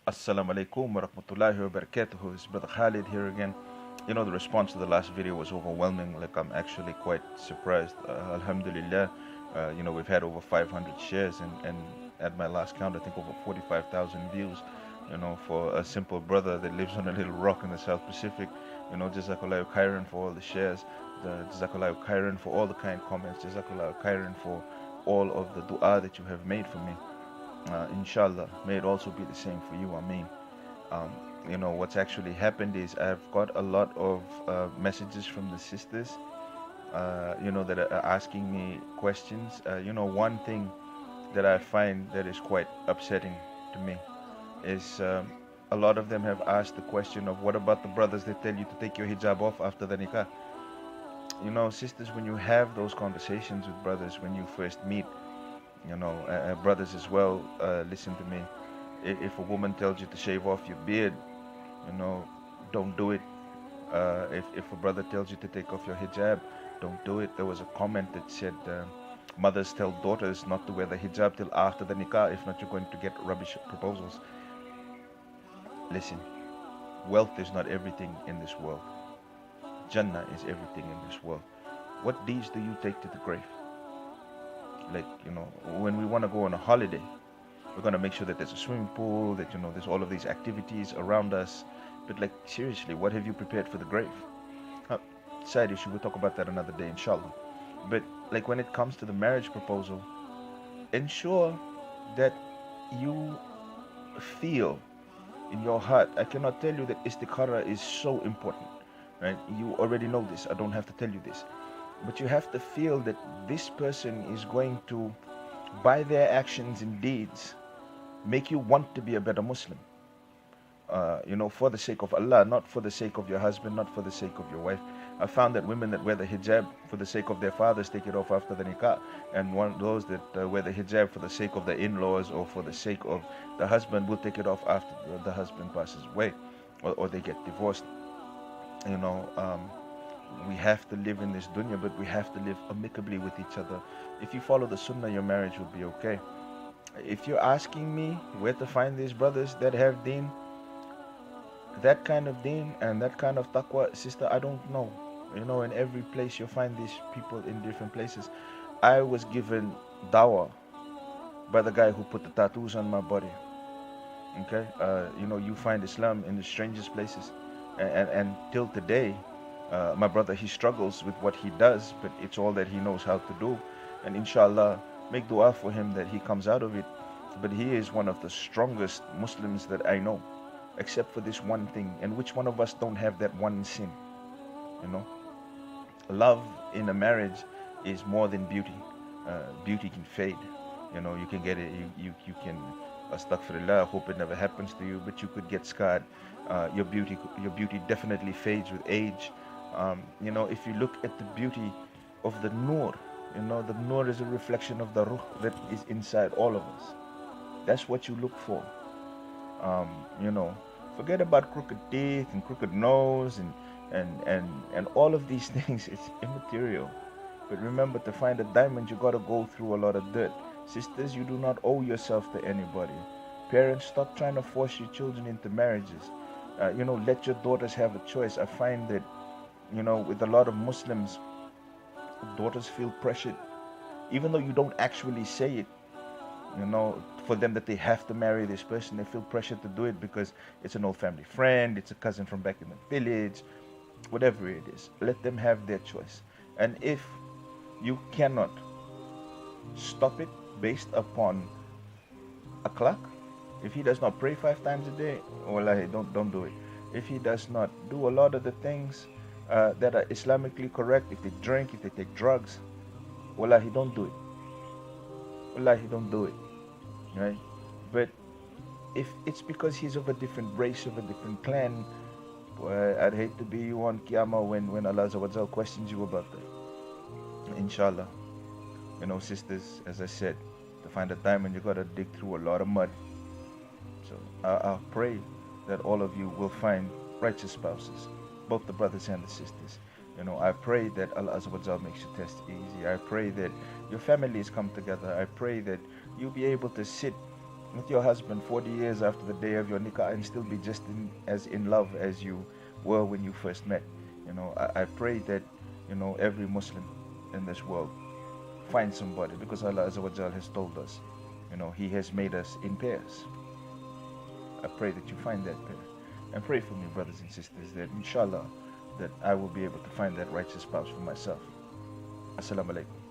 Assalamu alaikum wa rahmatullahi wa barakatuhu. It's Brother Khalid here again. The response to the last video was overwhelming. Like, I'm actually quite surprised. Alhamdulillah. We've had over 500 shares, and at my last count, I think over 45,000 views. For a simple brother that lives on a little rock in the South Pacific. Jazakallah khairan for all the shares. Jazakallah khairan for all the kind comments. Jazakallah khairan for all of the dua that you have made for me. Inshallah, may it also be the same for you. Ameen. Um, what's actually happened is I've got a lot of messages from the sisters, that are asking me questions. One thing that I find that is quite upsetting to me is a lot of them have asked the question of what about the brothers that tell you to take your hijab off after the nikah? Sisters, when you have those conversations with brothers when you first meet, brothers as well, listen to me. If a woman tells you to shave off your beard, you know, don't do it. If a brother tells you to take off your hijab, don't do it. There was a comment that said, mothers tell daughters not to wear the hijab till after the nikah, if not, you're going to get rubbish proposals. Listen, wealth is not everything in this world. Jannah is everything in this world. What deeds do you take to the grave? Like, when we want to go on a holiday, we're going to make sure that there's a swimming pool, that, there's all of these activities around us. But, like, seriously, what have you prepared for the grave? Side issue, we'll talk about that another day, inshallah. But, like, when it comes to the marriage proposal, ensure that you feel in your heart. I cannot tell you that istikhara is so important, right? You already know this. I don't have to tell you this. But you have to feel that this person is going to, by their actions and deeds, make you want to be a better Muslim. For the sake of Allah, not for the sake of your husband, not for the sake of your wife. I found that women that wear the hijab for the sake of their fathers take it off after the nikah, and those that wear the hijab for the sake of the in-laws or for the sake of the husband will take it off after the husband passes away, or they get divorced. We have to live in this dunya, but we have to live amicably with each other. If you follow the sunnah, your marriage will be okay. If you're asking me where to find these brothers that have deen, that kind of deen and that kind of taqwa, sister, I don't know. In every place you'll find these people in different places. I was given dawah by the guy who put the tattoos on my body. Okay, you find Islam in the strangest places, and till today, my brother, he struggles with what he does, but it's all that he knows how to do. And inshallah, make dua for him that he comes out of it. But he is one of the strongest Muslims that I know, except for this one thing. And which one of us don't have that one sin? Love in a marriage is more than beauty. Beauty can fade. You can get it. You can, astaghfirullah, hope it never happens to you, but you could get scarred. Your beauty definitely fades with age. If you look at the beauty of the nur, the nur is a reflection of the ruh that is inside all of us. That's what you look for. Forget about crooked teeth and crooked nose and all of these things. It's immaterial. But remember, to find a diamond, you got to go through a lot of dirt. Sisters, you do not owe yourself to anybody. Parents, stop trying to force your children into marriages. Let your daughters have a choice. I find that, with a lot of Muslims, daughters feel pressured, even though you don't actually say it, for them, that they have to marry this person. They feel pressured to do it because it's an old family friend, it's a cousin from back in the village, whatever it is. Let them have their choice. And if you cannot stop it based upon a clock, if he does not pray 5 times a day, wallahi, don't do it. If he does not do a lot of the things that are Islamically correct, if they drink, if they take drugs, wallahi, don't do it. Wallahi, don't do it. Right? But if it's because he's of a different race, of a different clan, boy, I'd hate to be you on Qiyamah when Allah Azza wa Jal questions you about that. Inshallah. Sisters, as I said, to find a diamond, you gotta dig through a lot of mud. So I pray that all of you will find righteous spouses, both the brothers and the sisters. I pray that Allah Azza wa Jal makes your test easy. I pray that your families come together. I pray that you'll be able to sit, with your husband 40 years after the day of your nikah and still be just as in love as you were when you first met. I pray that, every Muslim in this world finds somebody, because Allah Azza wa Jal has told us, He has made us in pairs. I pray that you find that pair. And pray for me, brothers and sisters, that inshallah, that I will be able to find that righteous spouse for myself. Assalamu alaikum.